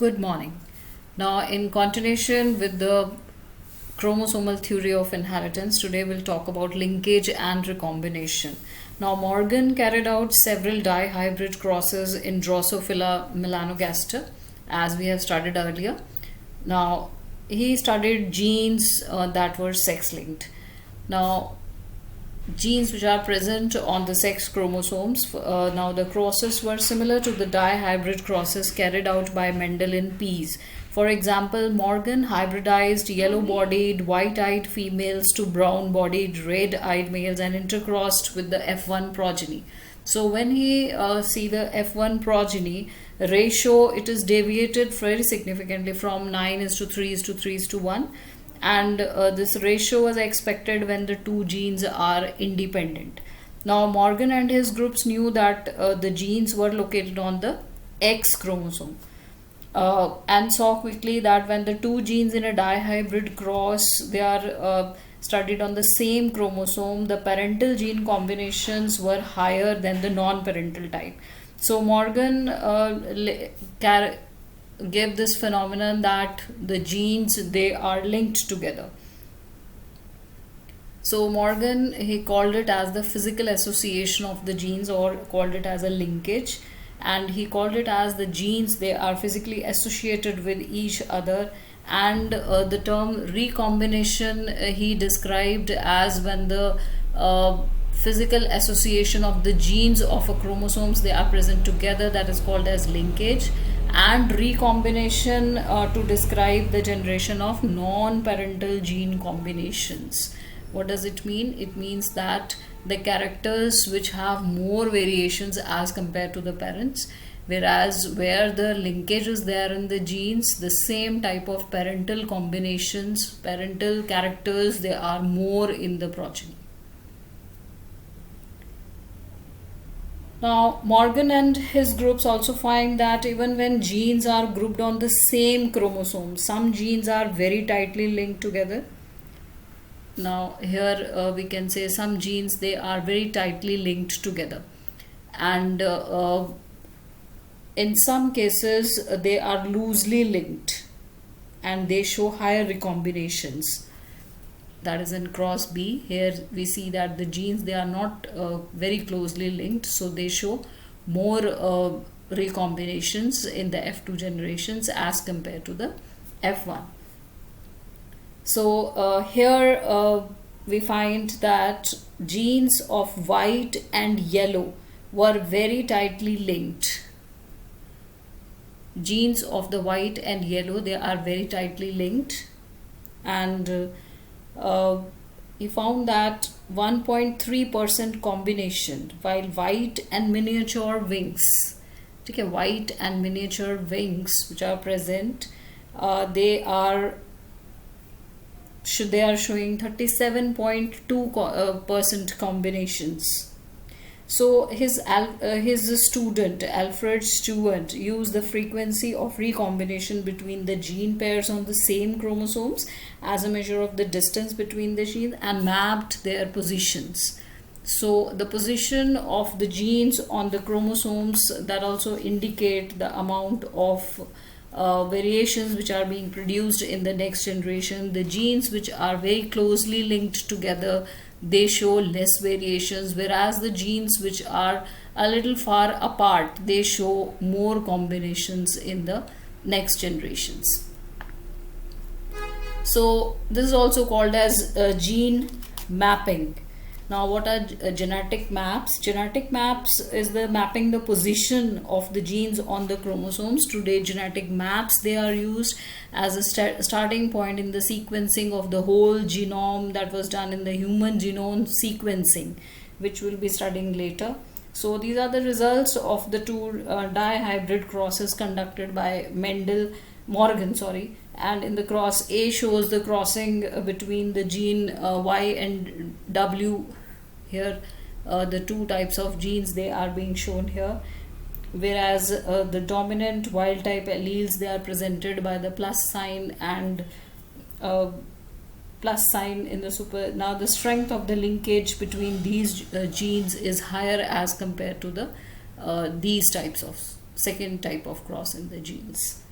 Good morning. Now, in continuation with the chromosomal theory of inheritance, today we'll talk about linkage and recombination. Now, Morgan carried out several dihybrid crosses in Drosophila melanogaster, as we have studied earlier. Now, he studied genes that were sex-linked. Now, genes which are present on the sex chromosomes. Now the crosses were similar to the dihybrid crosses carried out by Mendel in peas. For example, Morgan hybridized yellow-bodied, white-eyed females to brown-bodied, red-eyed males and intercrossed with the F1 progeny. So when he see the F1 progeny ratio, it is deviated very significantly from 9:3:3:1. And this ratio was expected when the two genes are independent. Now Morgan and his groups knew that the genes were located on the X chromosome and saw quickly that when the two genes in a dihybrid cross, they are studied on the same chromosome, the parental gene combinations were higher than the non-parental type. So Morgan gave this phenomenon that the genes, they are linked together. So Morgan, he called it as the physical association of the genes, or called it as a linkage, and he called it as the genes, they are physically associated with each other. And the term recombination he described as when the physical association of the genes of a chromosomes, they are present together, that is called as linkage. And recombination to describe the generation of non-parental gene combinations. What does it mean? It means that the characters which have more variations as compared to the parents, whereas where the linkage is there in the genes, the same type of parental combinations, parental characters, they are more in the progeny. Now, Morgan and his groups also find that even when genes are grouped on the same chromosome, some genes are very tightly linked together. Now, here we can say some genes, they are very tightly linked together. And in some cases, they are loosely linked and they show higher recombinations. That is in cross B. Here we see that the genes, they are not very closely linked, so they show more recombinations in the F2 generations as compared to the F1. So here we find that genes of white and yellow were very tightly linked. Genes of the white and yellow, they are very tightly linked, and he found that 1.3% combination, while white and miniature wings, okay, white and miniature wings which are present, they are showing 37.2% combinations. So his student Alfred Stewart used the frequency of recombination between the gene pairs on the same chromosomes as a measure of the distance between the genes and mapped their positions. So the position of the genes on the chromosomes, that also indicate the amount of variations which are being produced in the next generation. The genes which are very closely linked together, they show less variations, whereas the genes which are a little far apart, they show more combinations in the next generations. So this is also called as gene mapping. Now, what are genetic maps? Genetic maps is the mapping the position of the genes on the chromosomes. Today, genetic maps, they are used as a starting point in the sequencing of the whole genome that was done in the human genome sequencing, which we'll be studying later. So these are the results of the two dihybrid crosses conducted by Morgan, and in the cross A shows the crossing between the gene Y and W. Here the two types of genes, they are being shown here, whereas the dominant wild type alleles, they are presented by the plus sign and plus sign in the super. Now the strength of the linkage between these genes is higher as compared to the these types of second type of cross in the genes.